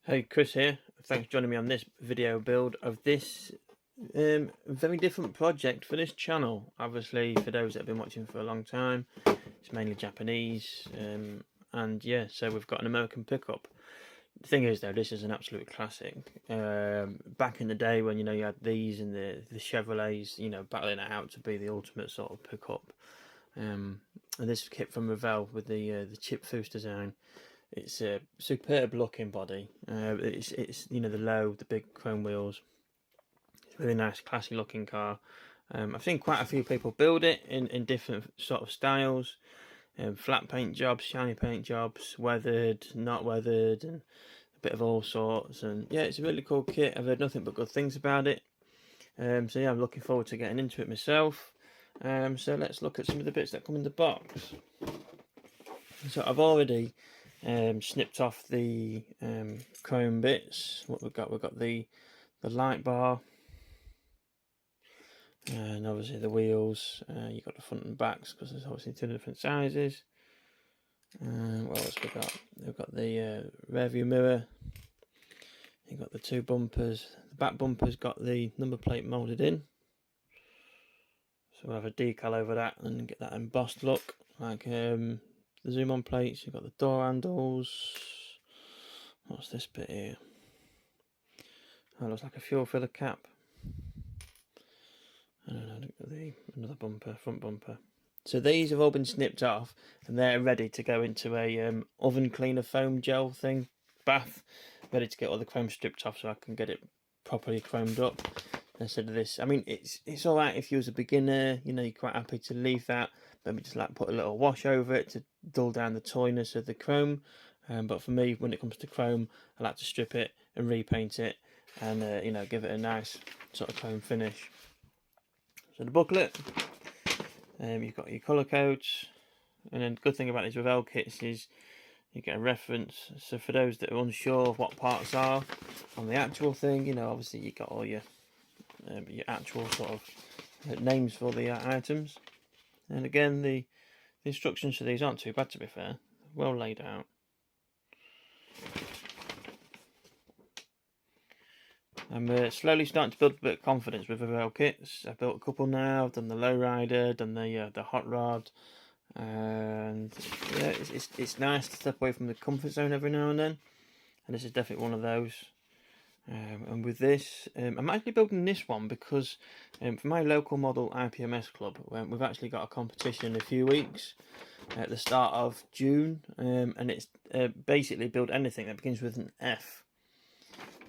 Hey, Chris here. Thanks for joining me on this video build of this very different project for this channel. Obviously, for those that have been watching for a long time, it's mainly Japanese, and yeah, so we've got an American pickup. The thing is, though, this is an absolute classic. Back in the day when you had these and the Chevrolets, battling it out to be the ultimate sort of pickup. And this kit from Revell with the chip Foose design. It's a superb looking body. It's the big chrome wheels. It's a really nice, classy looking car. I've seen quite a few people build it in different sort of styles. Flat paint jobs, shiny paint jobs, weathered, not weathered, and a bit of all sorts. And yeah, it's a really cool kit. I've heard nothing but good things about it. So yeah, I'm looking forward to getting into it myself. So let's look at some of the bits that come in the box. So I've already snipped off the chrome bits. What we've got the light bar, and obviously the wheels. You've got the front and backs because there's obviously two different sizes. What else we got? We've got the rear view mirror. You've got the two bumpers. The back bumper's got the number plate moulded in. So we'll have a decal over that and get that embossed look like the zoom on plates. You've got the door handles. What's this bit here? That looks like a fuel filler cap. And another bumper, front bumper. So these have all been snipped off and they're ready to go into a oven cleaner foam gel thing, bath, ready to get all the chrome stripped off so I can get it properly chromed up instead of this. I mean, it's all right if you was a beginner, you're quite happy to leave that, maybe just like put a little wash over it to dull down the toyness of the chrome. But for me, when it comes to chrome, I like to strip it and repaint it and give it a nice sort of chrome finish. So the booklet, you've got your colour codes, and then the good thing about these Revell kits is you get a reference. So for those that are unsure of what parts are on the actual thing, obviously you got all your actual sort of names for the items. And again, the instructions for these aren't too bad, to be fair. Well laid out. I'm slowly starting to build a bit of confidence with Revell kits. I've built a couple now. I've done the lowrider, done the hot rod, and yeah, it's nice to step away from the comfort zone every now and then. And this is definitely one of those. And with this, I'm actually building this one because for my local model IPMS club, we've actually got a competition in a few weeks at the start of June, and it's basically build anything that begins with an F.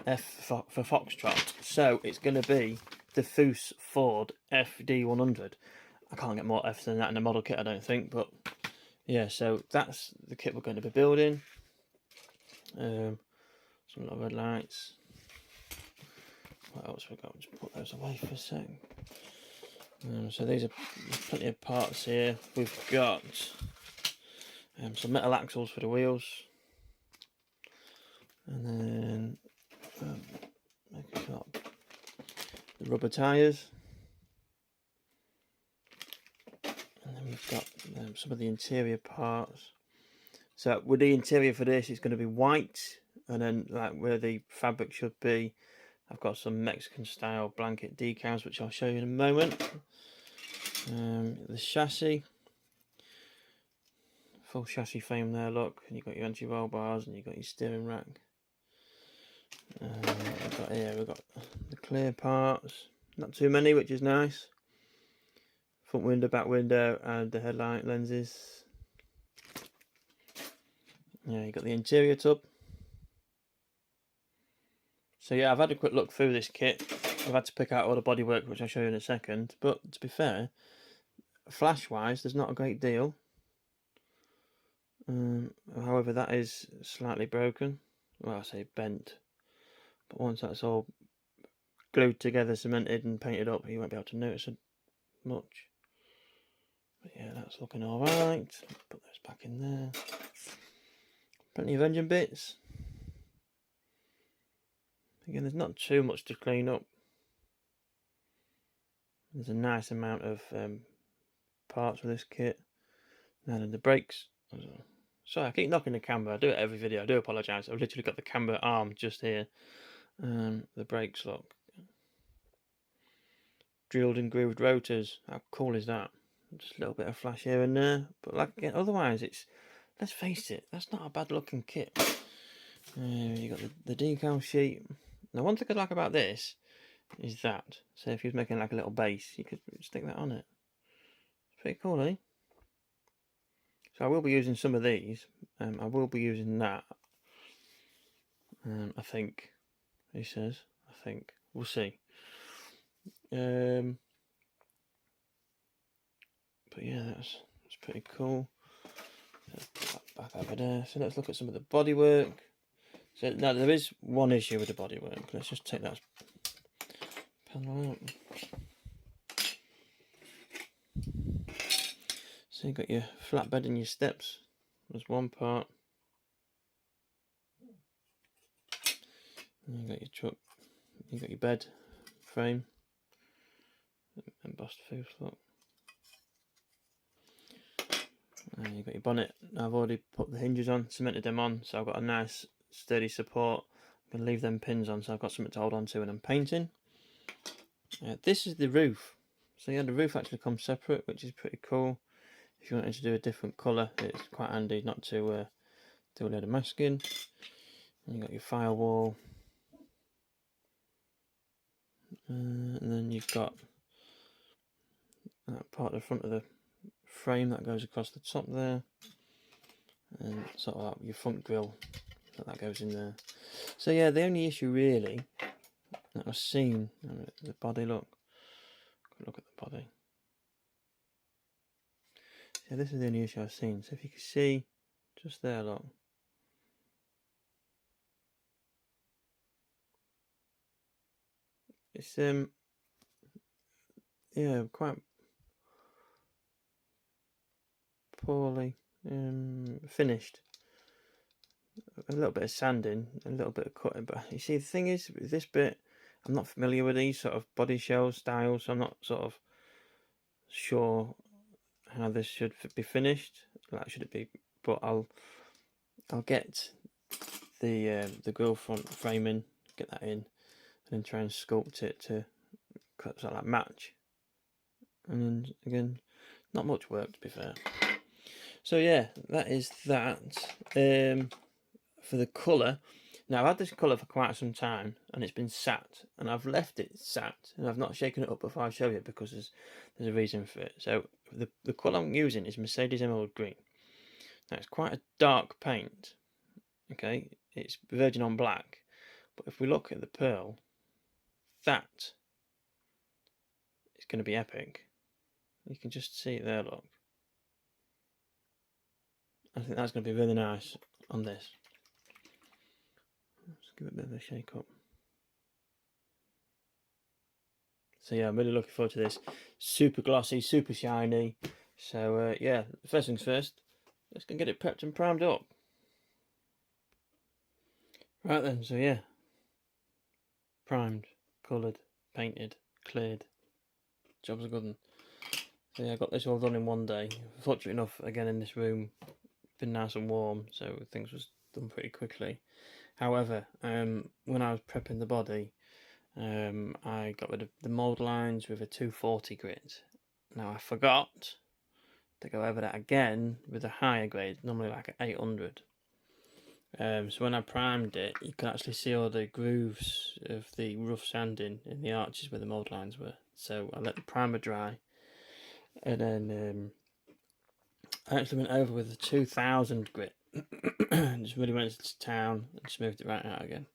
F for Foxtrot. So it's going to be the Foose Ford FD-100. I can't get more Fs than that in a model kit, I don't think, but yeah, so that's the kit we're going to be building. Some little red lights. What else we got? Just put those away for a sec. So there's plenty of parts here. We've got some metal axles for the wheels, and then making sure the rubber tyres, and then we've got some of the interior parts. So with the interior for this, it's going to be white, and then like where the fabric should be, I've got some Mexican style blanket decals, which I'll show you in a moment. The chassis, full chassis frame there, look, and you've got your anti-roll bars and you've got your steering rack. We've got the clear parts, not too many, which is nice. Front window, back window, and the headlight lenses. Yeah, you've got the interior tub. So yeah, I've had a quick look through this kit. I've had to pick out all the bodywork, which I'll show you in a second. But to be fair, flash-wise, there's not a great deal. However, that is slightly broken. Well, I say bent. But once that's all glued together, cemented and painted up, you won't be able to notice it much. But yeah, that's looking alright. Put those back in there. Plenty of engine bits. Again, there's not too much to clean up. There's a nice amount of parts for this kit. Now then, the brakes. Sorry, I keep knocking the camera. I do it every video. I do apologise. I've literally got the camera arm just here. The brakes look. Drilled and grooved rotors. How cool is that? Just a little bit of flash here and there. But like again, otherwise, it's, let's face it, that's not a bad looking kit. You got the decal sheet. Now, one thing I like about this is that, so if you was making like a little base, you could stick that on it. It's pretty cool, eh? So I will be using some of these. I will be using that. I think, he says. I think. We'll see. But yeah, that's pretty cool. Back over there. So let's look at some of the bodywork. So now there is one issue with the bodywork. Let's just take that panel out. So you've got your flatbed and your steps. There's one part. And you've got your truck. You've got your bed frame. Embossed Foose look. And you've got your bonnet. I've already put the hinges on, cemented them on, so I've got a nice sturdy support. I'm going to leave them pins on so I've got something to hold on to when I'm painting. This is the roof. So yeah, the roof actually comes separate, which is pretty cool. If you wanted to do a different colour, it's quite handy not to do a load of masking. And you've got your firewall. And then you've got that part of the front of the frame that goes across the top there. And sort of like your front grille, that goes in there. So yeah, the only issue really that I've seen, the body look at the body. Yeah, this is the only issue I've seen. So if you can see, just there, look. It's yeah, quite poorly finished. A little bit of sanding, a little bit of cutting, but you see the thing is with this bit, I'm not familiar with these sort of body shell styles, so I'm not sort of sure how this should be finished. Like, should it be? But I'll get the grille front framing, get that in, and then try and sculpt it to sort of like match. And then again, not much work to be fair. So yeah, that is that. For the colour, now I've had this colour for quite some time and it's been sat, and I've left it sat and I've not shaken it up before I show you because there's a reason for it. So the colour I'm using is Mercedes Emerald Green. Now it's quite a dark paint, okay, it's virgin on black, but if we look at the pearl, that is going to be epic. You can just see it there, look. I think that's going to be really nice on this. Let's give it a bit of a shake up. So yeah, I'm really looking forward to this. Super glossy, super shiny. So yeah, first things first, let's go get it prepped and primed up. Right then, so yeah, primed, coloured, painted, cleared. Job's a good one. So yeah, I got this all done in one day. Fortunately enough, again in this room, been nice and warm, so things was done pretty quickly. However, when I was prepping the body, I got rid of the mould lines with a 240 grit. Now I forgot to go over that again with a higher grade, normally like an 800. So when I primed it, you can actually see all the grooves of the rough sanding in the arches where the mould lines were. So I let the primer dry, and then I actually went over with the 2000 grit. Just really went to town and smoothed it right out again.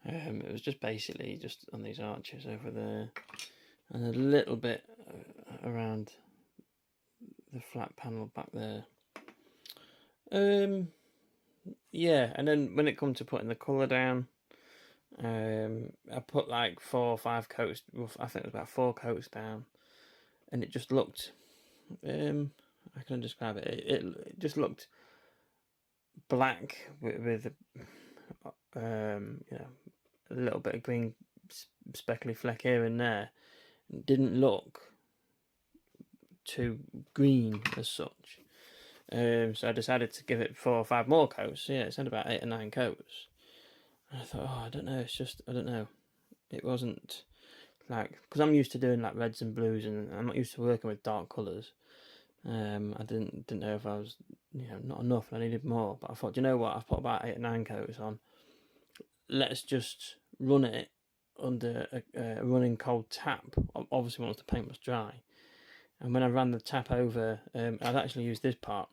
It was just basically just on these arches over there, and a little bit around the flat panel back there. Yeah, and then when it comes to putting the colour down, I put like 4 or 5 coats. I think it was about 4 coats down, and it just looked. I can describe it. It just looked black with you know, a little bit of green speckly fleck here and there. It didn't look too green as such. So I decided to give it 4 or 5 more coats. So yeah, it's had about 8 or 9 coats. And I thought, oh, I don't know, it's just, I don't know. It wasn't like, because I'm used to doing like reds and blues, and I'm not used to working with dark colours. I didn't know if I was, not enough, and I needed more. But I thought, you know what, I've put about 8 or 9 coats on. Let's just run it under a running cold tap. Obviously, once the paint was dry. And when I ran the tap over, I'd actually used this part.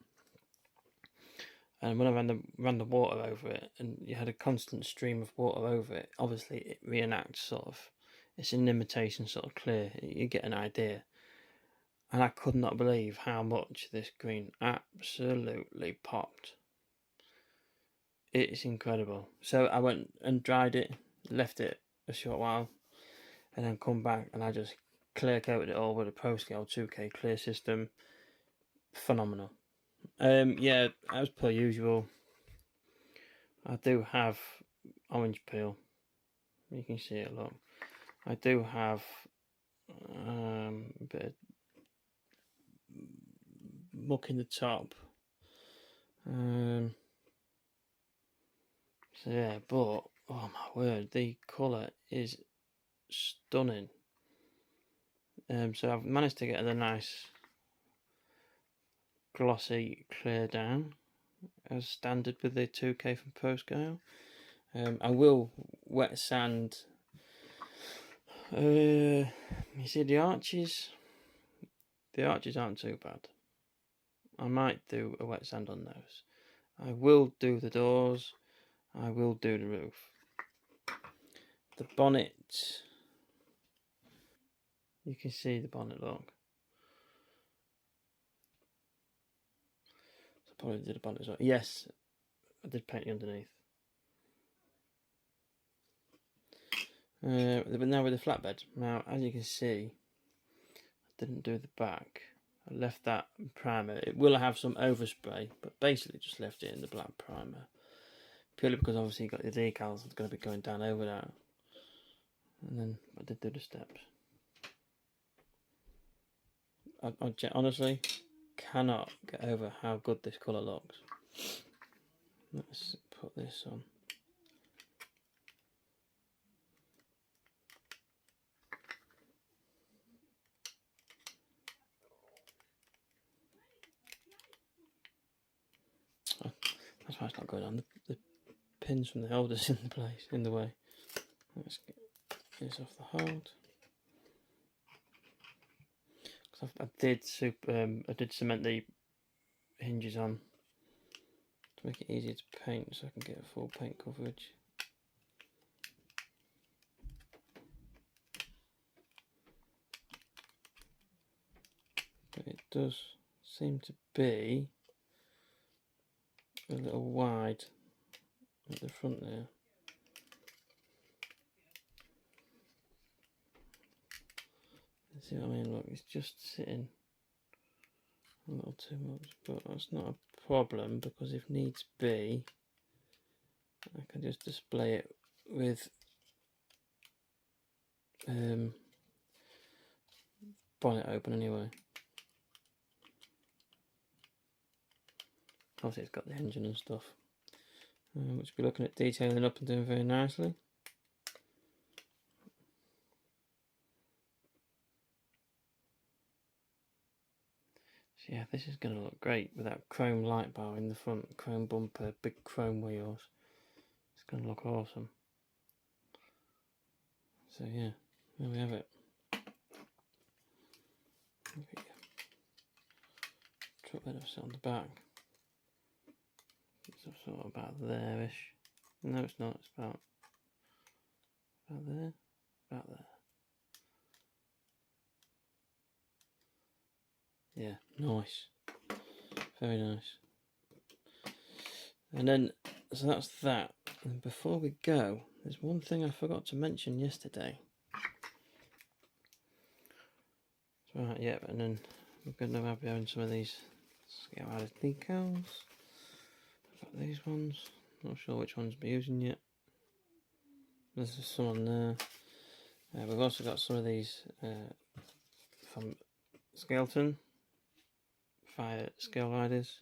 And when I ran the water over it, and you had a constant stream of water over it, obviously it reenacts sort of, it's an imitation sort of clear. You get an idea. And I could not believe how much this green absolutely popped. It's incredible. So I went and dried it, left it a short while, and then come back and I just clear coated it all with a Pro Scale 2K clear system. Phenomenal. Yeah, as per usual, I do have orange peel. You can see it, look. I do have a bit of muck in the top. So yeah, but oh my word, the colour is stunning. So I've managed to get a nice glossy clear down as standard with the 2K from Pro Scale. I will wet sand. You see the arches? The arches aren't too bad. I might do a wet sand on those. I will do the doors. I will do the roof. The bonnet. You can see the bonnet, look. So I probably did a bonnet as well. Yes, I did paint the underneath. But now with the flatbed. Now, as you can see, I didn't do the back. I left that primer. It will have some overspray, but basically just left it in the black primer. Purely because obviously you've got the decals that's going to be going down over that. And then I did do the steps. I honestly cannot get over how good this colour looks. Let's put this on. Oh, that's why it's not going on. The pins from the holders in the way. Let's get this off the hold. I did cement the hinges on to make it easier to paint, so I can get a full paint coverage. But it does seem to be a little wide at the front there. See what I mean? Look, it's just sitting a little too much, but that's not a problem because if needs be, I can just display it with bonnet open anyway. Obviously, it's got the engine and stuff, which we're looking at detailing up and doing very nicely. So yeah, this is going to look great with that chrome light bar in the front, chrome bumper, big chrome wheels. It's going to look awesome. So yeah, there we have it. Drop that on the back. It's sort of about there-ish. No, it's not. It's about there. About there. Yeah, nice. Very nice. And then, so that's that. And before we go, there's one thing I forgot to mention yesterday. Right, yeah, and then we're going to be having some of these scale added decals. I've got these ones. Not sure which ones we're using yet. There's some on there. We've also got some of these from Skeleton Sapphire scale riders.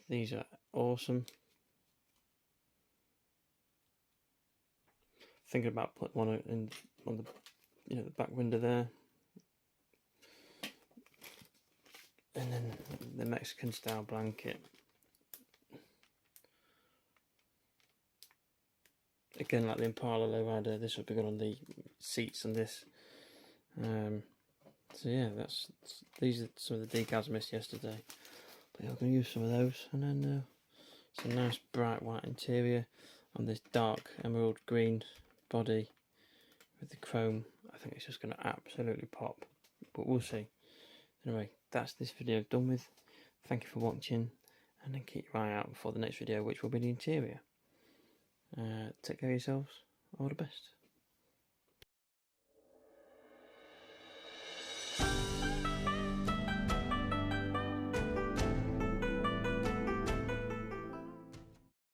These are awesome. Thinking about putting one in on the the back window there. And then the Mexican style blanket. Again, like the Impala lowrider, this would be good on the seats on this. So yeah, these are some of the decals I missed yesterday. But I'm going to use some of those, and then it's a nice bright white interior on this dark emerald green body with the chrome. I think it's just going to absolutely pop, but we'll see. Anyway, that's this video done with. Thank you for watching, and then keep your eye out for the next video, which will be the interior. Take care of yourselves. All the best.